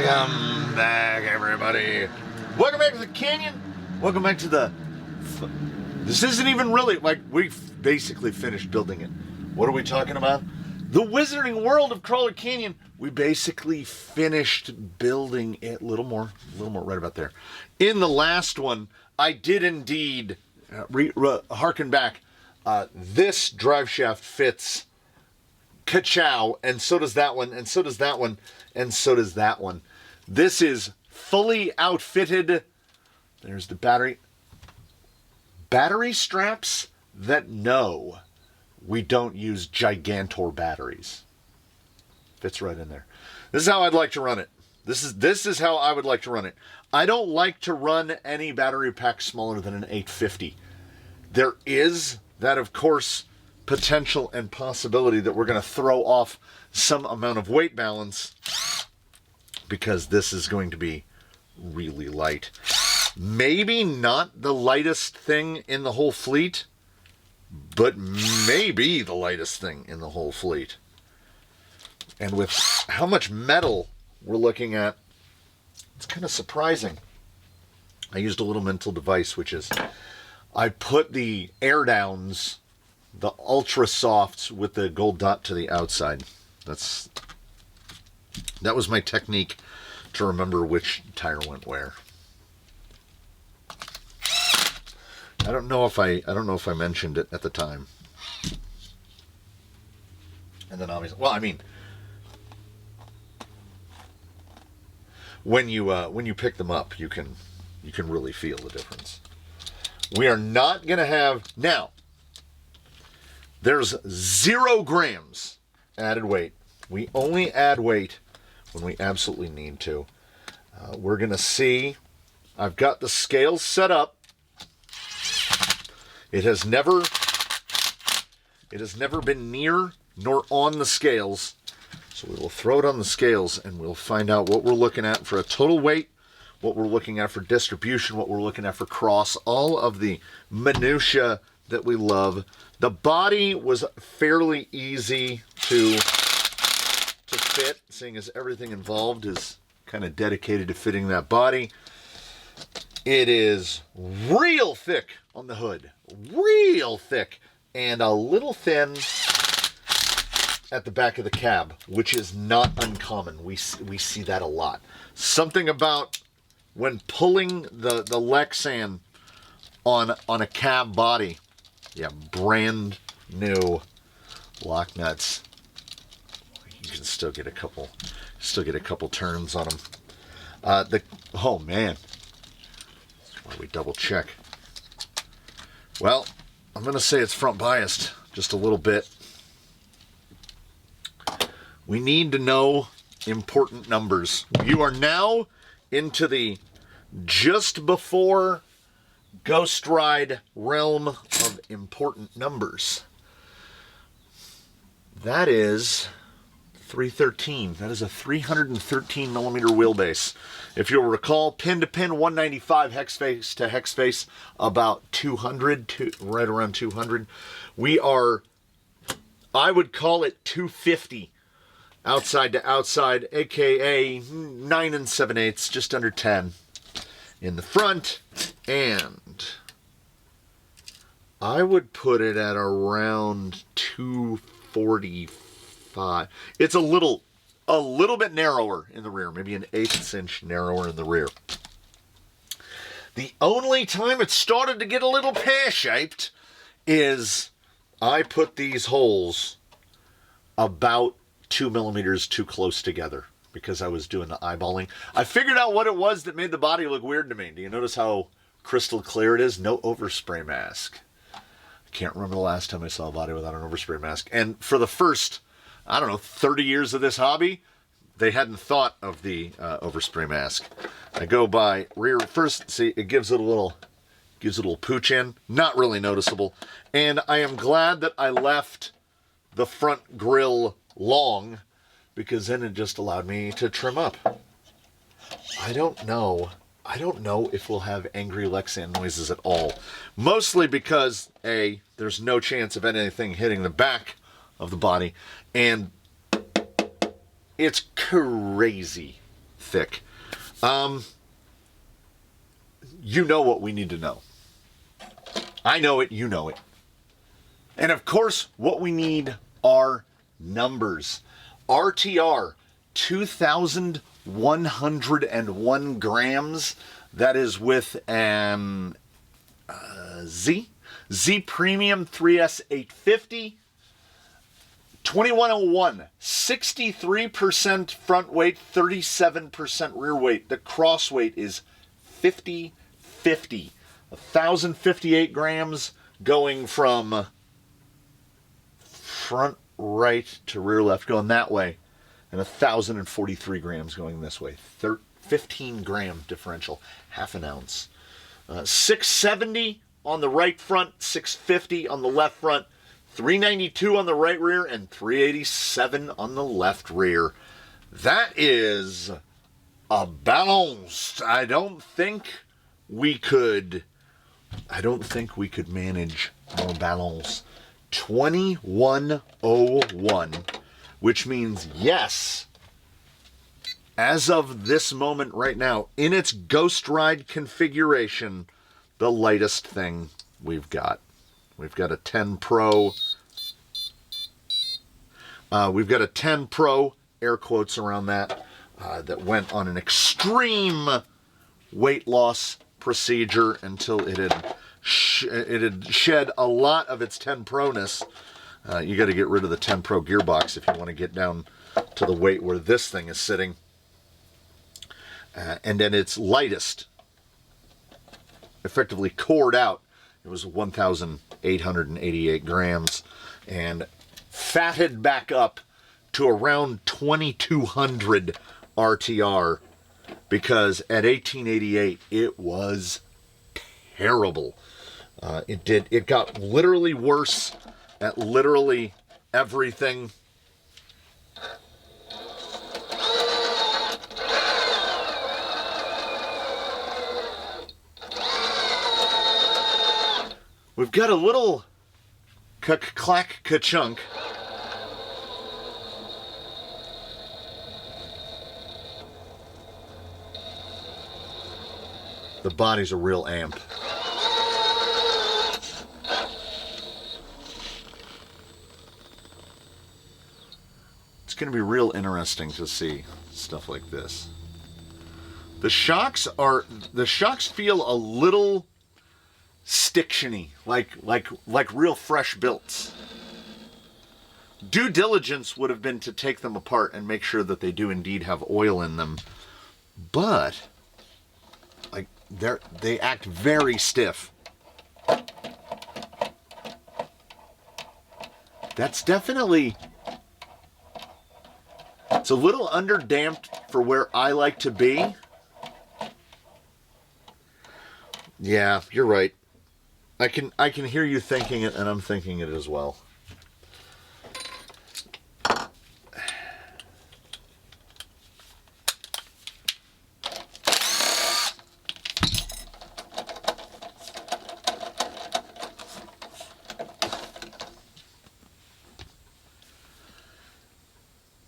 Welcome back, everybody. Welcome back to the canyon. Welcome back to the... This isn't even really... Like, we've basically finished building it. What are we talking about? The Wizarding World of Crawler Canyon. We basically finished building it. A little more right about there. In the last one, I did indeed harken back. This drive shaft fits ka-chow, and so does that one, and so does that one, and so does that one. This is fully outfitted. There's the battery straps that know we don't use Gigantor batteries. Fits right in there. This is how I'd like to run it. This is how I would like to run it. I don't like to run any battery pack smaller than an 850. There is that, of course, potential and possibility that we're going to throw off some amount of weight balance because this is going to be really light. Maybe not the lightest thing in the whole fleet, but maybe the lightest thing in the whole fleet. And with how much metal we're looking at, it's kind of surprising. I used a little mental device, which is I put the air downs, the ultra softs with the gold dot to the outside. That was my technique to remember which tire went where. I don't know if I mentioned it at the time. And then obviously, well, I mean, when you pick them up, you can really feel the difference. We are not going to have now. There's 0 grams added weight. We only add weight when we absolutely need to. We're going to see. I've got the scales set up. It has never been near nor on the scales. So we will throw it on the scales and we'll find out what we're looking at for a total weight, what we're looking at for distribution, what we're looking at for cross, all of the minutia that we love. The body was fairly easy to fit, seeing as everything involved is kind of dedicated to fitting that body. It is real thick on the hood, real thick, and a little thin at the back of the cab, which is not uncommon. We see that a lot. Something about when pulling the Lexan on a cab body, yeah, brand new lock nuts. You can still get a couple turns on them. Oh man, that's why we double check. Well, I'm gonna say it's front biased just a little bit. We need to know important numbers. You are now into the just before Ghost Ride realm of important numbers. That is 313. That is a 313 millimeter wheelbase. If you'll recall, pin to pin 195, hex face to hex face about 200, right around 200. We are, I would call it 250 outside to outside, aka 9 7/8, just under 10 in the front, and I would put it at around 245. It's a little bit narrower in the rear, maybe an 1/8 inch narrower in the rear. The only time it started to get a little pear-shaped is I put these holes about 2 millimeters too close together because I was doing the eyeballing. I figured out what it was that made the body look weird to me. Do you notice how crystal clear it is? No overspray mask. I can't remember the last time I saw a body without an overspray mask. And for the first, 30 years of this hobby, they hadn't thought of the overspray mask. I go by rear first. See, it gives it a little pooch in. Not really noticeable. And I am glad that I left the front grille long, because then it just allowed me to trim up. I don't know if we'll have angry Lexan noises at all. Mostly because A, there's no chance of anything hitting the back of the body, and it's crazy thick. You know what we need to know. I know it, you know it. And of course, what we need are numbers. RTR, 2,101 grams. That is with an Z Premium 3S 850. 2101, 63% front weight, 37% rear weight. The cross weight is 50-50. 1,058 grams going from front right to rear left, going that way, and 1,043 grams going this way. 15 gram differential, half an ounce. 670 on the right front, 650 on the left front, 392 on the right rear, and 387 on the left rear. That is a balance. I don't think we could manage more balance. 2101, which means yes, as of this moment right now, in its Ghost Ride configuration, the lightest thing we've got. We've got a 10 Pro. We've got a 10 Pro, air quotes around that, that went on an extreme weight loss procedure until it had shed a lot of its 10 Pro-ness. You got to get rid of the 10 Pro gearbox if you want to get down to the weight where this thing is sitting. And then its lightest, effectively cored out, it was 1,888 grams, and fatted back up to around 2,200 RTR, because at 1888 it was terrible. It got literally worse at literally everything. We've got a little clack ka-chunk. The body's a real amp. It's going to be real interesting to see stuff like this. The shocks feel a little stiction-y, like real fresh builds. Due diligence would have been to take them apart and make sure that they do indeed have oil in them, but like they act very stiff. That's definitely, it's a little underdamped for where I like to be. Yeah, you're right. I can hear you thinking it, and I'm thinking it as well.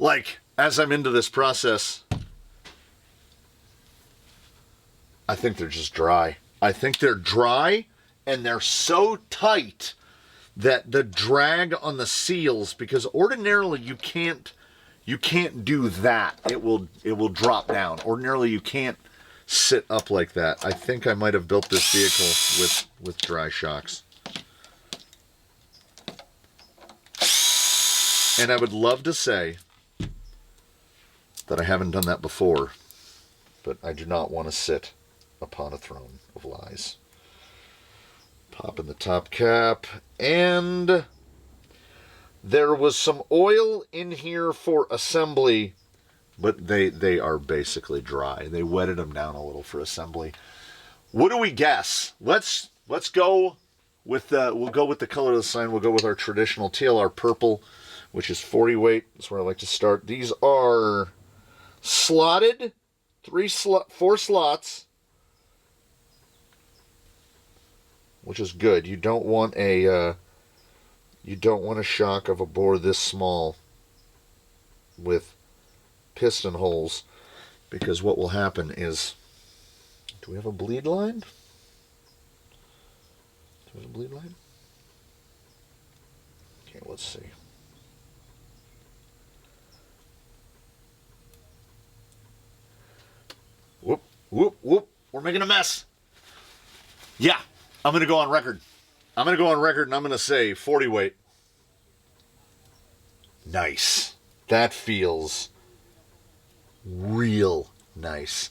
Like, as I'm into this process, I think they're just dry. I think they're dry, and they're so tight that the drag on the seals, because ordinarily you can't do that. It will drop down. Ordinarily you can't sit up like that. I think I might have built this vehicle with dry shocks. And I would love to say that I haven't done that before, but I do not want to sit upon a throne of lies. Pop in the top cap, and there was some oil in here for assembly, but they are basically dry. They wetted them down a little for assembly. What do we guess? Let's go with we'll go with the color of the sign. We'll go with our traditional TLR purple, which is 40 weight. That's where I like to start. These are slotted, 4 slots, which is good. You don't want a shock of a bore this small with piston holes, because what will happen is, do we have a bleed line? Do we have a bleed line? Okay, let's see. Whoop, whoop, whoop. We're making a mess. Yeah, I'm going to go on record. I'm going to go on record and I'm going to say 40 weight. Nice. That feels real nice.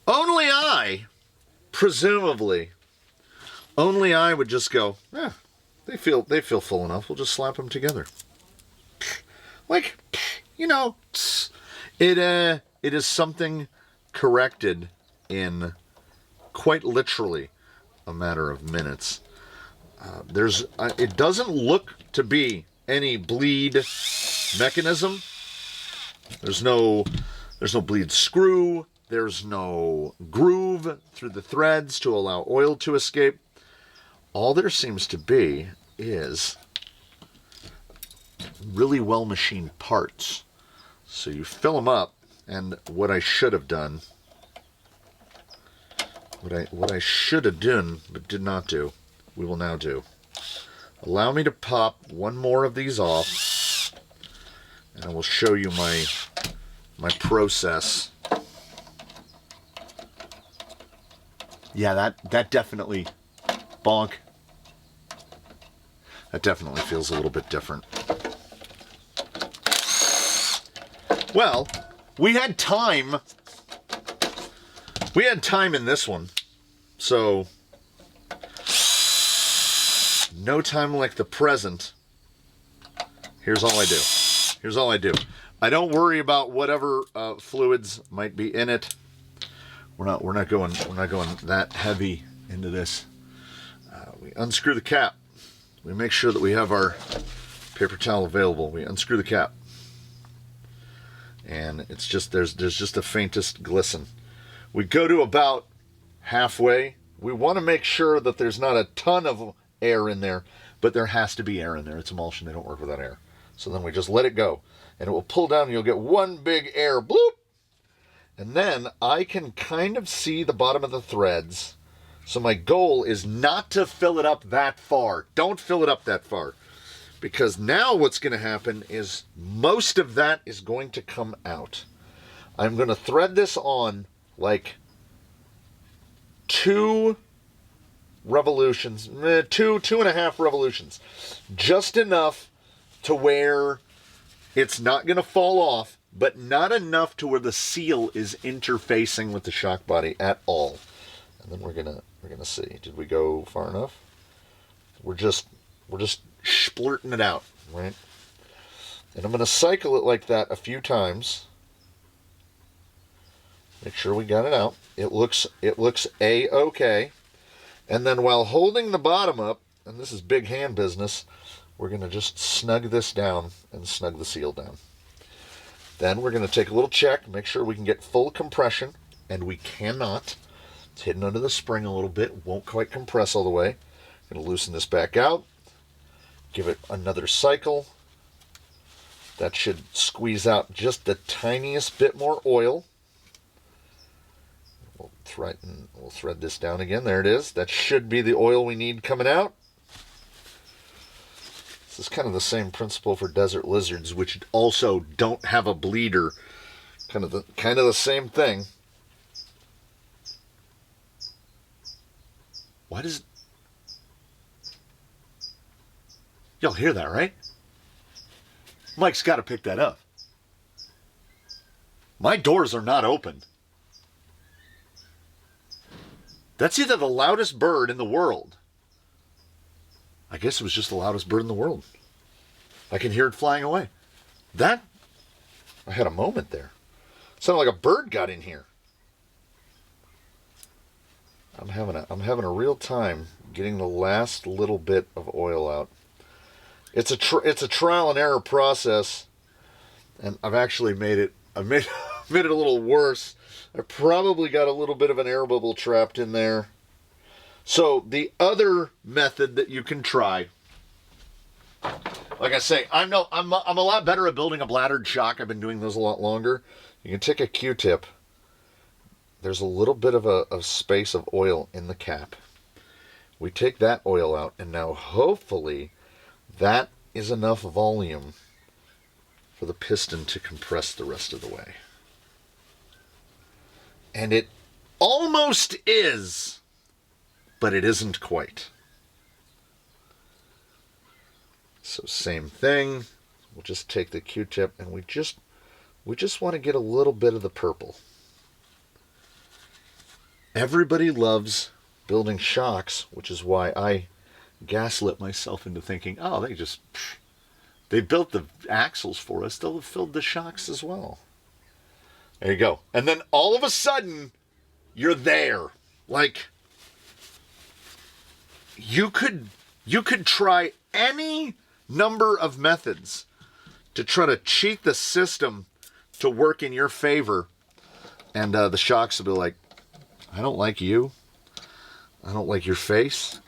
Only I, presumably, only I would just go, yeah, they feel full enough. We'll just slap them together. Like, you know, it is something corrected in quite literally a matter of minutes. It doesn't look to be any bleed mechanism. There's no bleed screw. There's no groove through the threads to allow oil to escape. All there seems to be is really well machined parts. So you fill them up, and what I should have done, what I should have done but did not do, we will now do. Allow me to pop one more of these off, and I will show you my process. Yeah, that definitely, bonk. That definitely feels a little bit different. Well, we had time. We had time in this one, so no time like the present. Here's all I do. Here's all I do. I don't worry about whatever fluids might be in it. We're not going that heavy into this. We unscrew the cap. We make sure that we have our paper towel available. We unscrew the cap, and it's just there's just the faintest glisten. We go to about halfway. We want to make sure that there's not a ton of air in there, but there has to be air in there. It's emulsion. They don't work without air. So then we just let it go, and it will pull down, and you'll get one big air bloop. And then I can kind of see the bottom of the threads. So my goal is not to fill it up that far. Don't fill it up that far. Because now what's going to happen is most of that is going to come out. I'm going to thread this on like 2 revolutions, 2.5 revolutions. Just enough to where it's not going to fall off, but not enough to where the seal is interfacing with the shock body at all. And then we're gonna see. Did we go far enough? We're just splurting it out, right? And I'm gonna cycle it like that a few times. Make sure we got it out. It looks A-okay. And then while holding the bottom up, and this is big hand business, we're gonna just snug this down and snug the seal down. Then we're going to take a little check, make sure we can get full compression, and we cannot. It's hidden under the spring a little bit, won't quite compress all the way. Going to loosen this back out, give it another cycle. That should squeeze out just the tiniest bit more oil. We'll thread this down again. There it is. That should be the oil we need coming out. This is kind of the same principle for desert lizards, which also don't have a bleeder. Kind of the same thing. Why does... Y'all hear that, right? Mike's got to pick that up. My doors are not open. That's either the loudest bird in the world. I guess it was just the loudest bird in the world. I can hear it flying away. I had a moment there. Sounded like a bird got in here. I'm having a real time getting the last little bit of oil out. It's a trial and error process, and I've actually made it a little worse. I probably got a little bit of an air bubble trapped in there. So the other method that you can try, like I say, I'm a lot better at building a bladdered shock. I've been doing those a lot longer. You can take a Q-tip there's a little bit of a space of oil in the cap. We take that oil out, and now hopefully that is enough volume for the piston to compress the rest of the way. And it almost is, but it isn't quite. So same thing. We'll just take the Q-tip, and we just want to get a little bit of the purple. Everybody loves building shocks, which is why I gaslit myself into thinking, oh, they built the axles for us, they'll have filled the shocks as well. There you go. And then all of a sudden, you're there. Like, you could try any number of methods to try to cheat the system to work in your favor, and the shocks will be like, I don't like you. I don't like your face.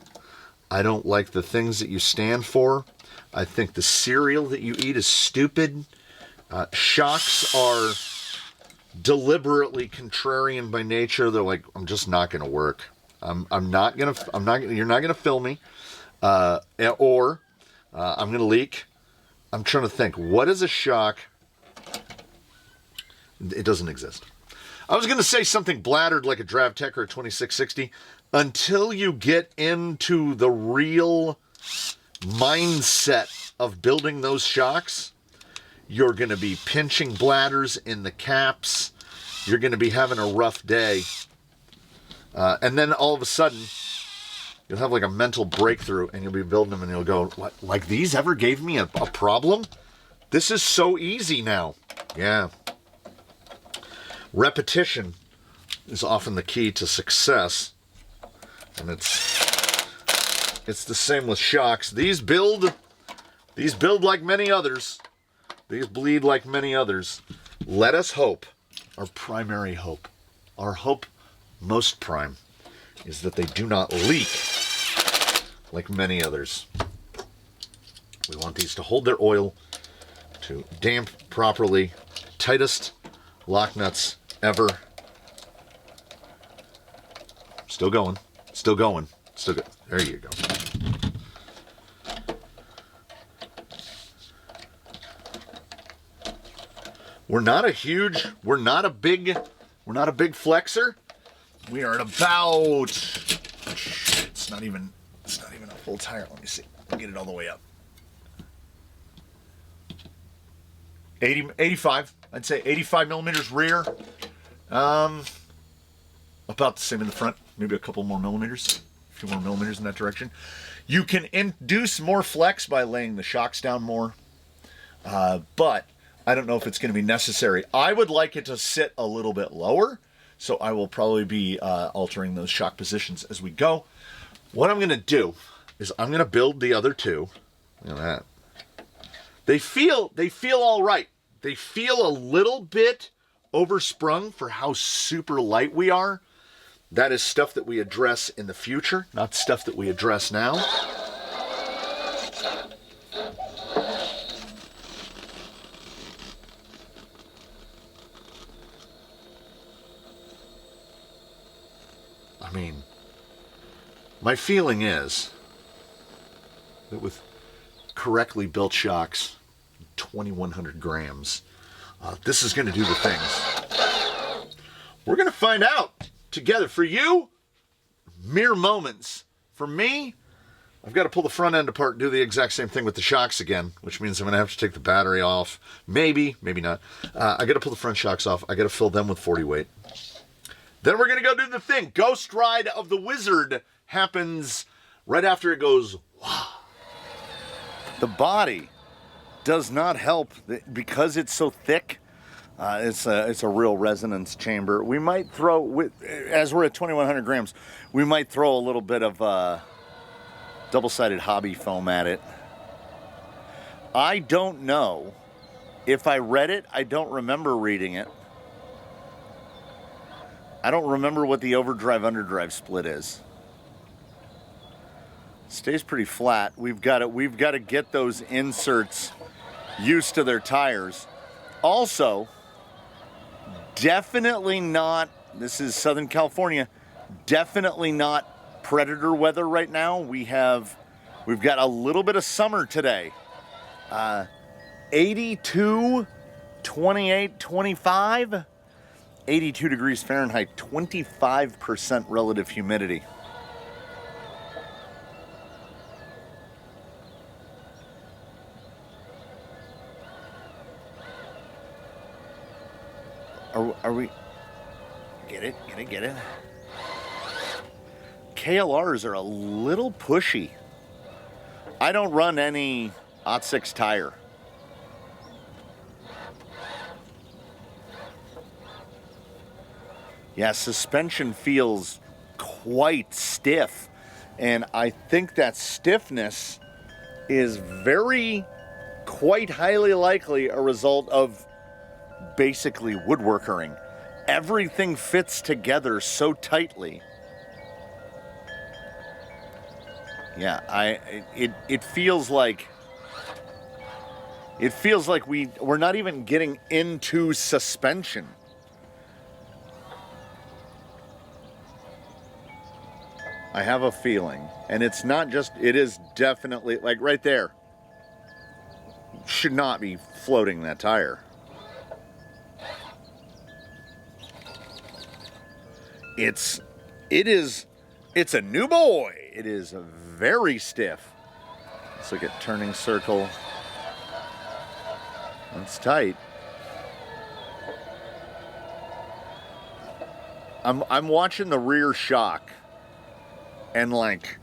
I don't like the things that you stand for. I think the cereal that you eat is stupid. Shocks are deliberately contrarian by nature. They're like, I'm just not going to work. You're not going to fill me. I'm going to leak. I'm trying to think, what is a shock? It doesn't exist. I was going to say something blattered like a Dravtech or a 2660 until you get into the real mindset of building those shocks. You're going to be pinching bladders in the caps. You're going to be having a rough day. And then all of a sudden, you'll have like a mental breakthrough, and you'll be building them, and you'll go, what, like these ever gave me a problem? This is so easy now. Yeah. Repetition is often the key to success. And it's the same with shocks. These build like many others. These bleed like many others. Let us hope, our primary hope, our hope most prime, is that they do not leak like many others. We want these to hold their oil, to damp properly. Tightest lock nuts ever. Still going. Still going. Still go. There you go. We're not a big flexor. We are at about, it's not even a full tire. Let me see. I'll get it all the way up. 85. I'd say 85 millimeters rear. About the same in the front. Maybe a couple more millimeters. A few more millimeters in that direction. You can induce more flex by laying the shocks down more. But I don't know if it's going to be necessary. I would like it to sit a little bit lower. So I will probably be altering those shock positions as we go. What I'm going to do is I'm going to build the other two. Look at that. They feel all right. They feel a little bit oversprung for how super light we are. That is stuff that we address in the future, not stuff that we address now. I mean, my feeling is that with correctly built shocks, 2,100 grams, this is going to do the things. We're going to find out together. For you, mere moments. For me, I've got to pull the front end apart and do the exact same thing with the shocks again, which means I'm going to have to take the battery off. Maybe not. I got to pull the front shocks off. I got to fill them with 40 weight. Then we're going to go do the thing. Ghost Ride of the Wizard happens right after it goes, wow. The body does not help because it's so thick. It's a real resonance chamber. We might throw, as we're at 2,100 grams, we might throw a little bit of double-sided hobby foam at it. I don't know. If I read it, I don't remember reading it. I don't remember what the overdrive-underdrive split is. Stays pretty flat. We've got to get those inserts used to their tires. Also, definitely not this is Southern California. Definitely not predator weather right now. We've got a little bit of summer today. 82, 28, 25, 82 degrees Fahrenheit, 25% relative humidity. Are we? Get it? KLRs are a little pushy. I don't run any Ottsix tire. Yeah, suspension feels quite stiff. And I think that stiffness is quite highly likely a result of basically woodworkering. Everything fits together so tightly. Yeah, it feels like we're not even getting into suspension. I have a feeling, and it's not just, it is definitely, like right there, should not be floating that tire. It's a new boy. It is very stiff. Let's look at turning circle. That's tight. I'm watching the rear shock, and like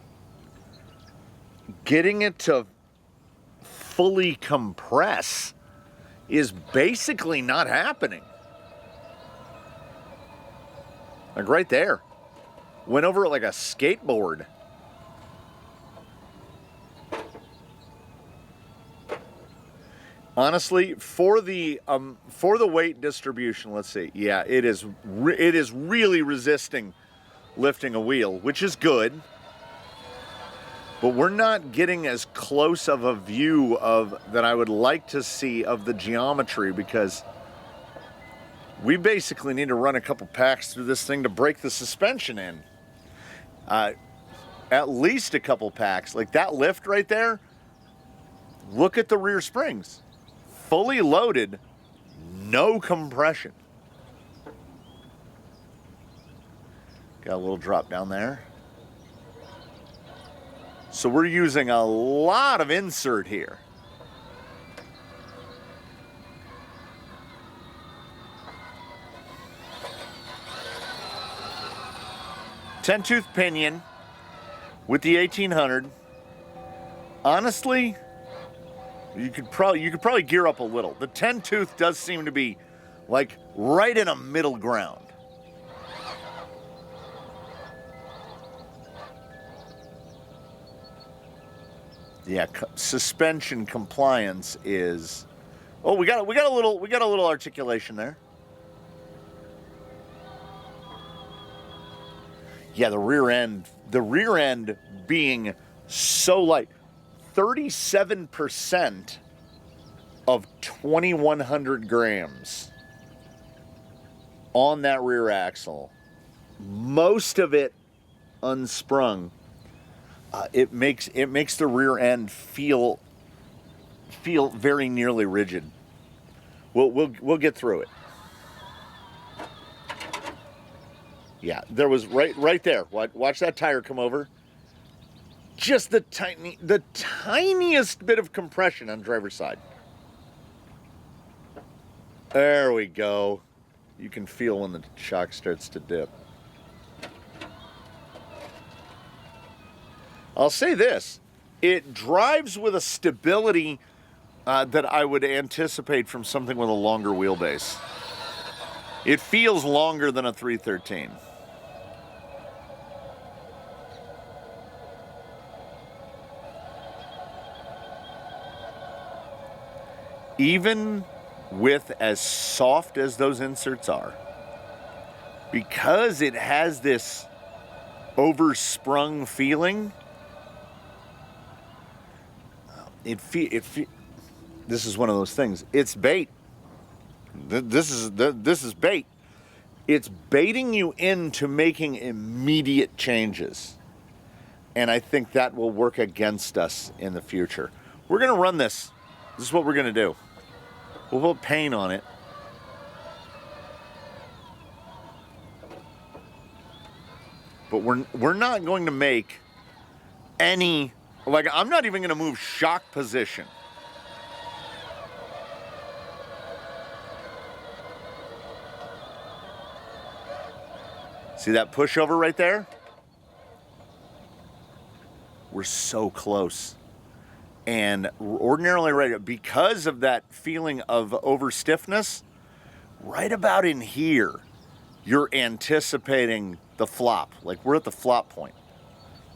getting it to fully compress is basically not happening. Like right there. Went over it like a skateboard. Honestly, for the weight distribution, let's see. Yeah, it is really resisting lifting a wheel, which is good. But we're not getting as close of a view of that I would like to see of the geometry, because we basically need to run a couple packs through this thing to break the suspension in. At least a couple packs. Like that lift right there, look at the rear springs. Fully loaded, no compression. Got a little drop down there. So we're using a lot of insert here. Ten-tooth pinion with the 1800. Honestly, you could probably gear up a little. The 10-tooth does seem to be like right in a middle ground. Yeah, suspension compliance is. Oh, we got a little articulation there. Yeah, the rear end being so light. 37% of 2,100 grams on that rear axle. Most of it unsprung. It makes the rear end feel very nearly rigid. We'll get through it. Yeah, there was right there. Watch that tire come over. Just the tiniest bit of compression on driver's side. There we go. You can feel when the shock starts to dip. I'll say this, it drives with a stability that I would anticipate from something with a longer wheelbase. It feels longer than a 313. Even with as soft as those inserts are, because it has this oversprung feeling, this is one of those things. It's bait. This is bait. It's baiting you into making immediate changes. And I think that will work against us in the future. We're going to run this. This is what we're going to do. We'll put paint on it. But we're not going to make any, like, I'm not even going to move shock position. See that pushover right there? We're so close. And ordinarily, right, because of that feeling of over stiffness, right about in here, you're anticipating the flop. Like, we're at the flop point.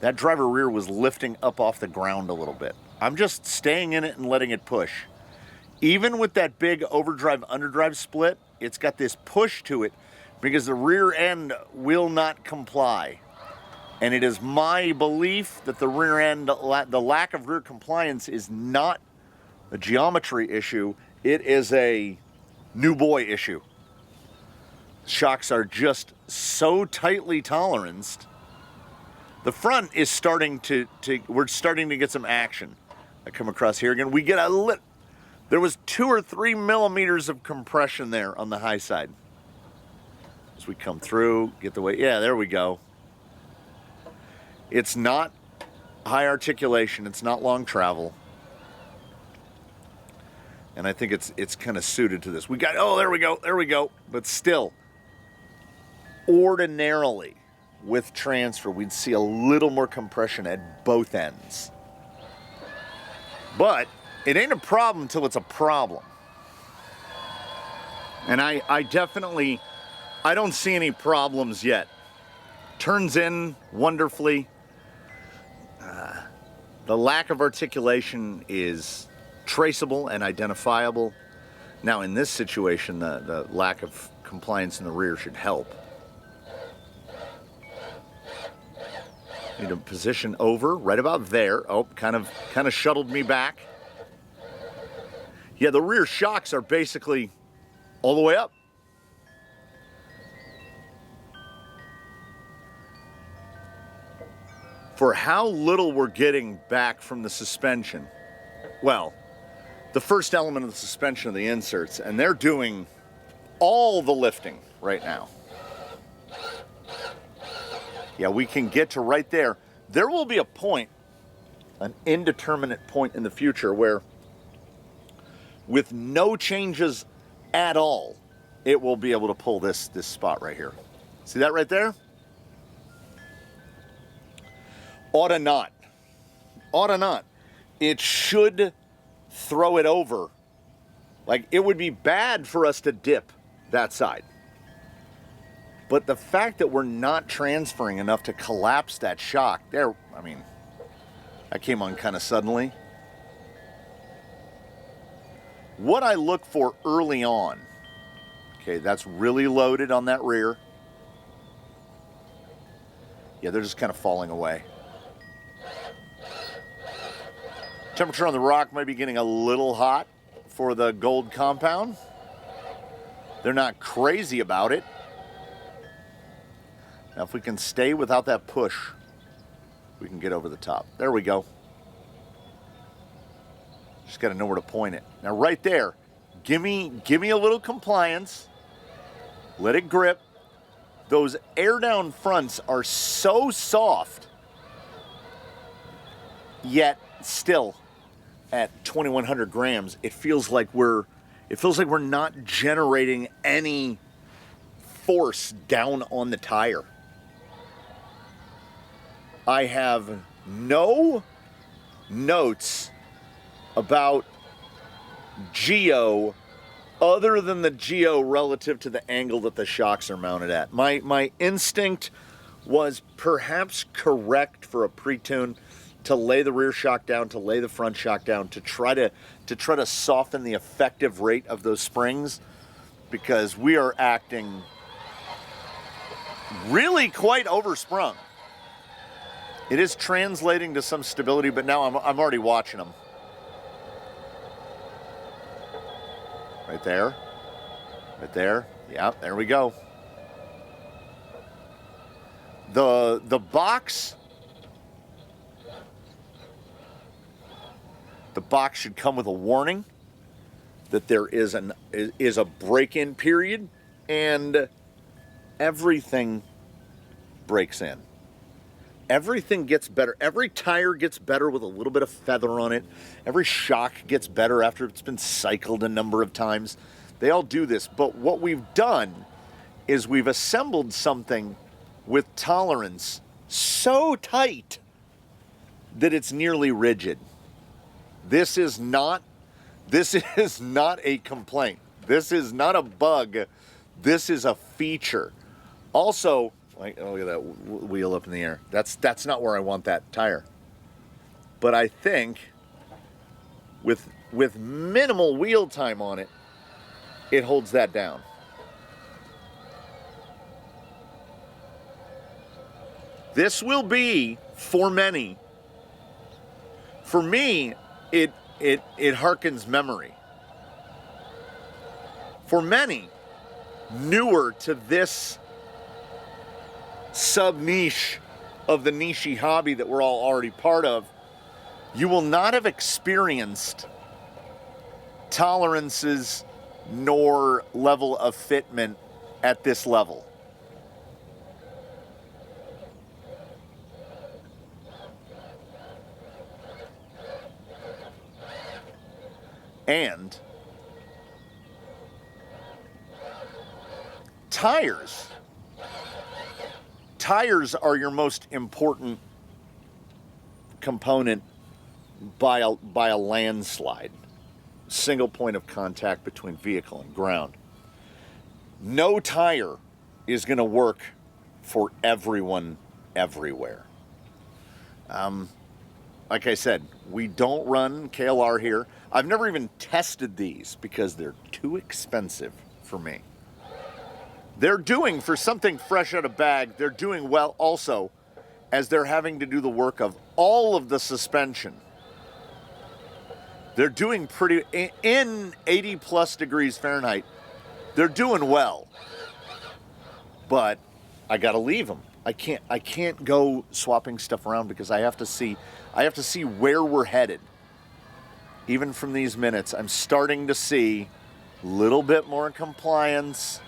That driver rear was lifting up off the ground a little bit. I'm just staying in it and letting it push. Even with that big overdrive underdrive split, it's got this push to it because the rear end will not comply. And it is my belief that the rear end, the lack of rear compliance is not a geometry issue. It is a new boy issue. Shocks are just so tightly toleranced. The front is starting we're starting to get some action. I come across here again. We get there was 2 or 3 millimeters of compression there on the high side. As we come through, get the weight. Yeah, there we go. It's not high articulation. It's not long travel. And I think it's kind of suited to this. We got, oh, there we go. But still, ordinarily, with transfer, we'd see a little more compression at both ends. But it ain't a problem until it's a problem. And I definitely, I don't see any problems yet. Turns in wonderfully. The lack of articulation is traceable and identifiable. Now in this situation, the lack of compliance in the rear should help. Need to position over right about there. Oh, kind of shuttled me back. Yeah, the rear shocks are basically all the way up. For how little we're getting back from the suspension, well, the first element of the suspension are the inserts, and they're doing all the lifting right now. Yeah, we can get to right there. There will be a point, an indeterminate point in the future where with no changes at all, it will be able to pull this spot right here. See that right there? Oughta not. Oughta not. It should throw it over. Like, it would be bad for us to dip that side. But the fact that we're not transferring enough to collapse that shock, there, I mean, that came on kind of suddenly. What I look for early on, okay, that's really loaded on that rear. Yeah, they're just kind of falling away. Temperature on the rock might be getting a little hot for the gold compound. They're not crazy about it. Now, if we can stay without that push, we can get over the top. There we go. Just got to know where to point it. Now, right there, give me a little compliance. Let it grip. Those air down fronts are so soft, yet still at 2,100 grams, it feels like we're not generating any force down on the tire. I have no notes about geo other than the geo relative to the angle that the shocks are mounted at. My instinct was perhaps correct for a pre-tune to lay the rear shock down, to lay the front shock down, to try to soften the effective rate of those springs, because we are acting really quite oversprung. It is translating to some stability, but now I'm already watching them. Right there. Right there. Yeah, there we go. The box should come with a warning that there is a break-in period, and everything breaks in. Everything gets better. Every tire gets better with a little bit of feather on it. Every shock gets better after it's been cycled a number of times. They all do this, but what we've done is we've assembled something with tolerance so tight that it's nearly rigid. This is not a complaint. This is not a bug. This is a feature. Also, like, oh, look at that wheel up in the air. That's not where I want that tire. But I think with minimal wheel time on it, it holds that down. This will be, for many, for me, it harkens memory. For many, newer to this sub-niche of the niche hobby that we're all already part of, you will not have experienced tolerances nor level of fitment at this level. And tires are your most important component by a landslide. Single point of contact between vehicle and ground. No tire is going to work for everyone everywhere. Like I said, we don't run KLR here. I've never even tested these because they're too expensive for me. They're doing, for something fresh out of bag, they're doing well also, as they're having to do the work of all of the suspension. They're doing pretty, in 80 plus degrees Fahrenheit, they're doing well. But I gotta leave them. I can't go swapping stuff around because I have to see where we're headed. Even from these minutes, I'm starting to see a little bit more compliance,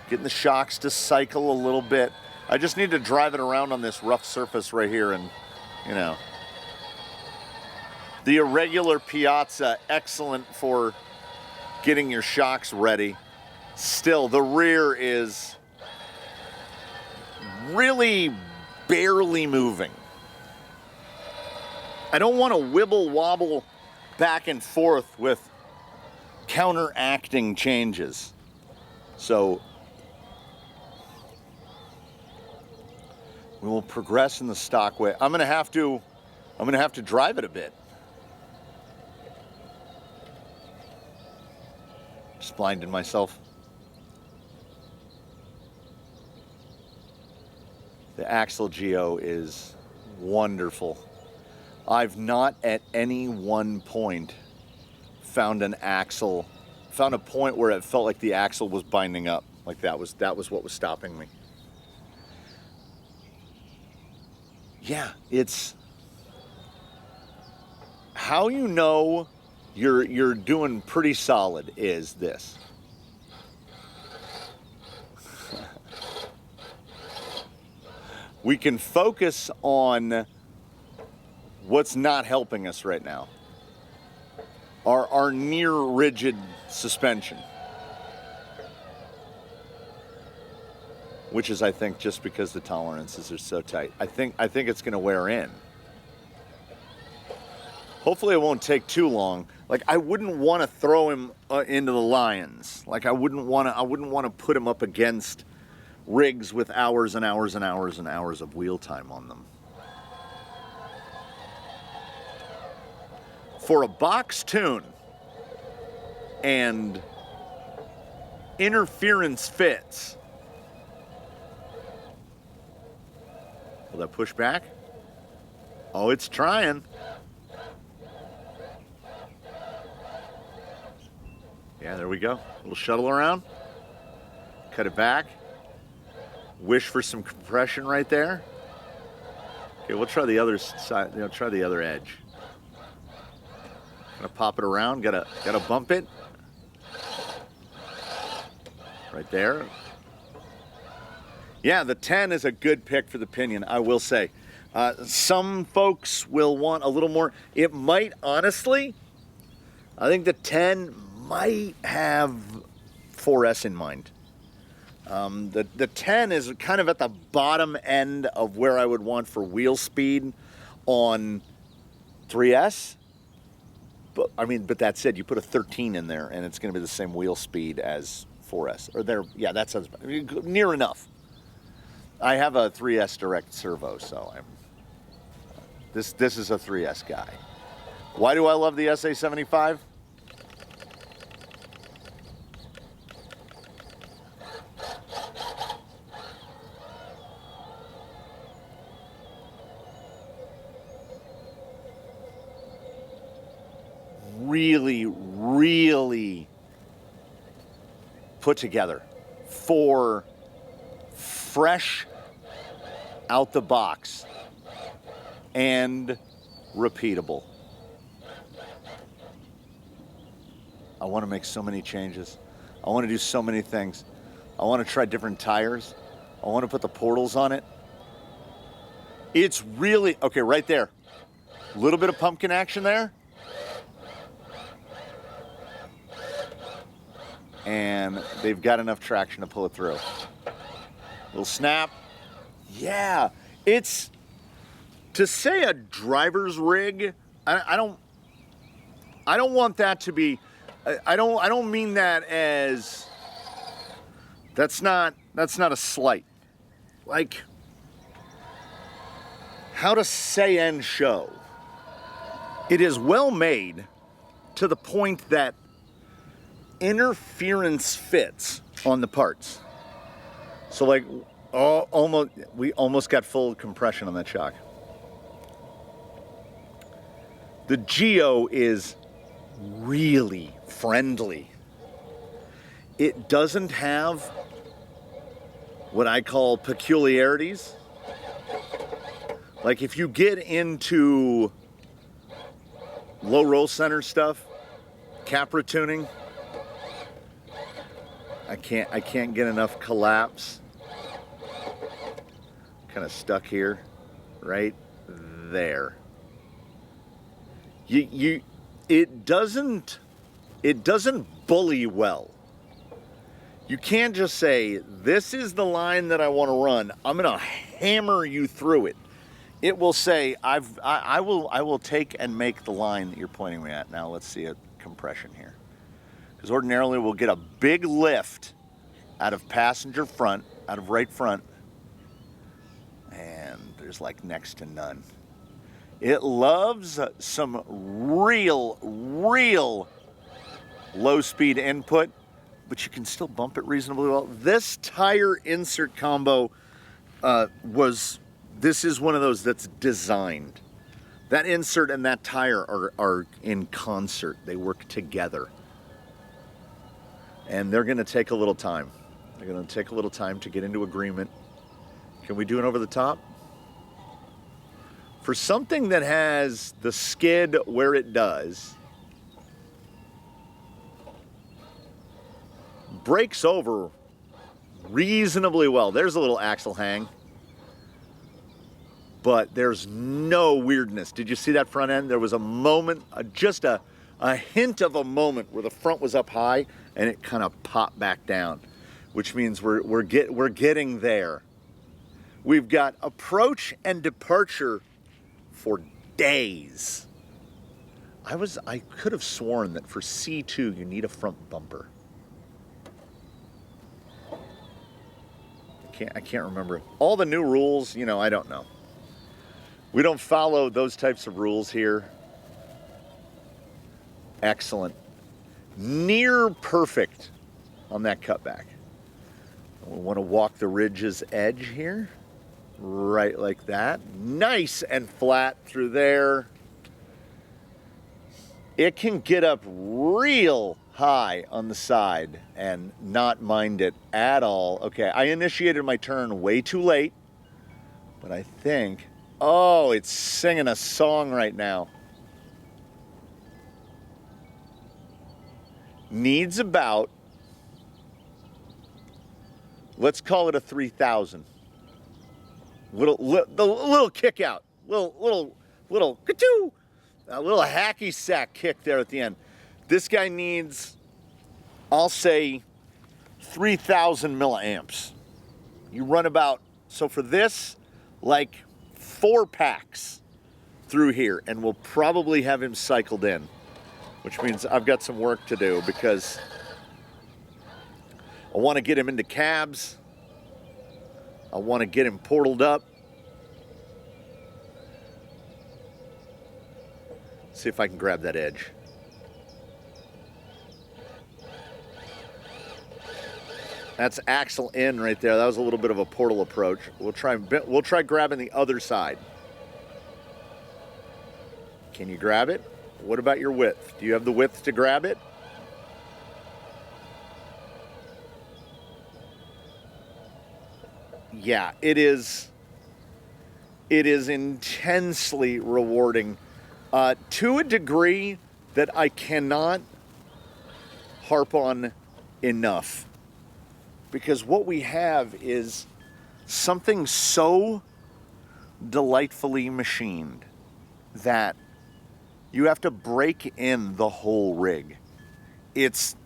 getting the shocks to cycle a little bit. I just need to drive it around on this rough surface right here, and, you know. The irregular piazza, excellent for getting your shocks ready. Still, the rear is really barely moving. I don't want to wibble wobble back and forth with counteracting changes. So we will progress in the stock way. I'm gonna have to drive it a bit. Just blinded myself. The axle geo is wonderful. I've not at any one point found a point where it felt like the axle was binding up. Like that was what was stopping me. Yeah, it's how you know you're doing pretty solid is this. We can focus on what's not helping us right now. Our near rigid suspension. Which is, I think, just because the tolerances are so tight. I think it's going to wear in. Hopefully it won't take too long. Like, I wouldn't want to throw him into the lions. Like, I wouldn't want to put him up against rigs with hours and hours and hours and hours of wheel time on them. For a box tune and interference fits. Will that push back? Oh, it's trying. Yeah, there we go. A little shuttle around. Cut it back. Wish for some compression right there. Okay, we'll try the other side. Try the other edge. Gonna pop it around. Gotta bump it. Right there. Yeah, the 10 is a good pick for the pinion, I will say. Some folks will want a little more. It might, honestly, I think the 10 might have 4S in mind. The 10 is kind of at the bottom end of where I would want for wheel speed on 3S. But I mean, but that said, you put a 13 in there and it's going to be the same wheel speed as 4S. Or there, yeah, that sounds near enough. I have a 3S direct servo, so this is a 3S guy. Why do I love the SA75? Really, really put together for fresh out the box and repeatable. I want to make so many changes. I want to do so many things. I want to try different tires. I want to put the portals on it. It's really, okay, right there. A little bit of pumpkin action there. And they've got enough traction to pull it through. Little snap. Yeah, it's, to say a driver's rig, I don't want that to be, I don't mean that as, that's not a slight. Like, how to say and show. It is well made to the point that interference fits on the parts. So like, we almost got full compression on that shock. The Geo is really friendly. It doesn't have what I call peculiarities. Like if you get into low roll center stuff, Capra tuning, I can't get enough collapse. Kind of stuck here, right there. It doesn't bully well. You can't just say, this is the line that I want to run. I'm gonna hammer you through it. It will say, I will take and make the line that you're pointing me at. Now let's see a compression here. Because ordinarily we'll get a big lift out of passenger front, out of right front, and there's like next to none. It loves some real low speed input, but you can still bump it reasonably well. This tire insert combo this is one of those that's designed. That insert and that tire are in concert. They work together. And they're gonna take a little time. They're gonna take a little time to get into agreement. Can we do it over the top? For something that has the skid where it does, brakes over reasonably well. There's a little axle hang, but there's no weirdness. Did you see that front end? There was a moment, just a hint of a moment where the front was up high and it kind of popped back down, which means we're getting there. We've got approach and departure for days. I could have sworn that for C2 you need a front bumper. I can't remember. All the new rules, you know, I don't know. We don't follow those types of rules here. Excellent. Near perfect on that cutback. We want to walk the ridge's edge here. Right like that. Nice and flat through there. It can get up real high on the side and not mind it at all. Okay, I initiated my turn way too late, but I think, oh, it's singing a song right now. Needs about, let's call it a 3,000. Little kick out, little ka-choo, a little hacky sack kick there at the end. This guy needs, I'll say, 3,000 milliamps. You run about, so for this, like 4 packs through here, and we'll probably have him cycled in, which means I've got some work to do because I want to get him into cabs. I want to get him portaled up. See if I can grab that edge. That's axle in right there. That was a little bit of a portal approach. We'll try grabbing the other side. Can you grab it? What about your width? Do you have the width to grab it? Yeah, it is intensely rewarding to a degree that I cannot harp on enough. Because what we have is something so delightfully machined that you have to break in the whole rig. It's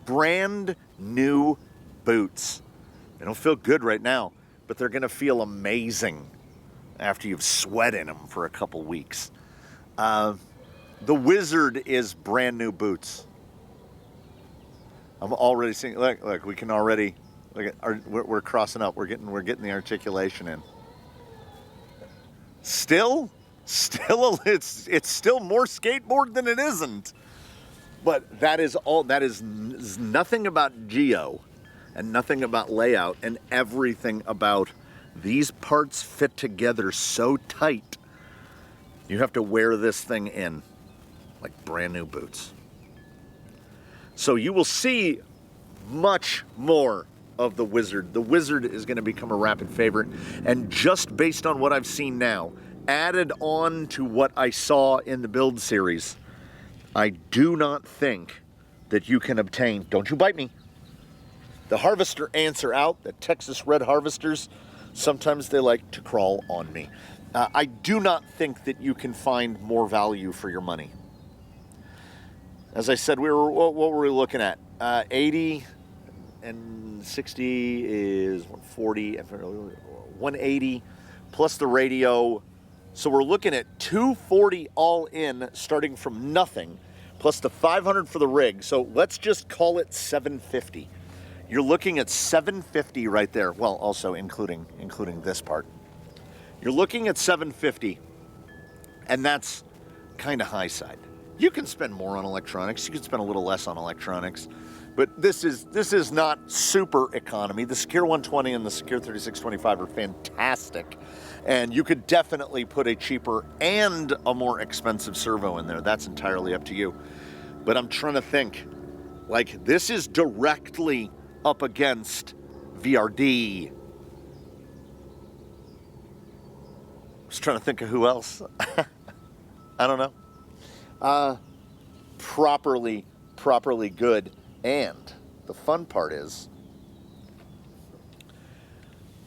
brand new boots. They don't feel good right now, but they're gonna feel amazing after you've sweat in them for a couple weeks. The Wizard is brand new boots. I'm already seeing, look, we can already, look at we're crossing up. We're getting the articulation in. Still, it's still more skateboard than it isn't. But that is nothing about geo and nothing about layout and everything about these parts fit together so tight. You have to wear this thing in like brand new boots. So you will see much more of the Wizard. The Wizard is going to become a rapid favorite. And just based on what I've seen now, added on to what I saw in the build series, I do not think that you can obtain, don't you bite me, the harvester ants are out, the Texas red harvesters, sometimes they like to crawl on me. I do not think that you can find more value for your money. As I said, what were we looking at? 80 and 60 is 140, 180 plus the radio. So we're looking at 240 all in, starting from nothing, plus the 500 for the rig. So let's just call it 750. You're looking at 750 right there. Well, also including this part. You're looking at 750, and that's kind of high side. You can spend more on electronics. You can spend a little less on electronics, but this is not super economy. The Secure 120 and the Secure 3625 are fantastic, and you could definitely put a cheaper and a more expensive servo in there. That's entirely up to you. But I'm trying to think, like, this is directly up against VRD. I was trying to think of who else. I don't know. Properly good. And the fun part is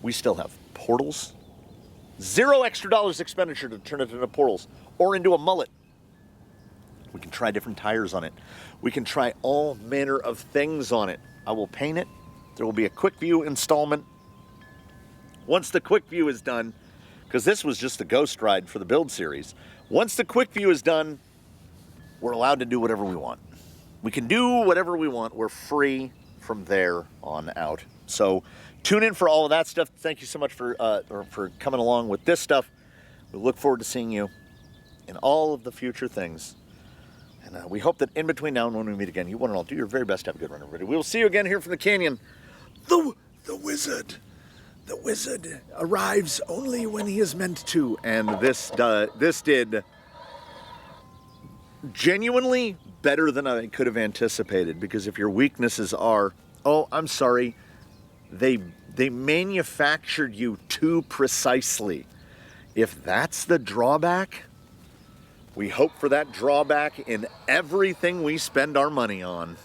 we still have portals. $0 extra expenditure to turn it into portals or into a mullet. We can try different tires on it. We can try all manner of things on it. I will paint it. There will be a quick view installment. Once the quick view is done, because this was just the ghost ride for the build series. Once the quick view is done, we're allowed to do whatever we want. We can do whatever we want. We're free from there on out. So tune in for all of that stuff. Thank you so much for coming along with this stuff. We look forward to seeing you in all of the future things. And we hope that in between now and when we meet again, you one and all do your very best to have a good run, everybody. We will see you again here from the canyon. The Wizard. The Wizard arrives only when he is meant to. And this did genuinely better than I could have anticipated, because if your weaknesses are, oh, I'm sorry, they manufactured you too precisely. If that's the drawback, we hope for that drawback in everything we spend our money on.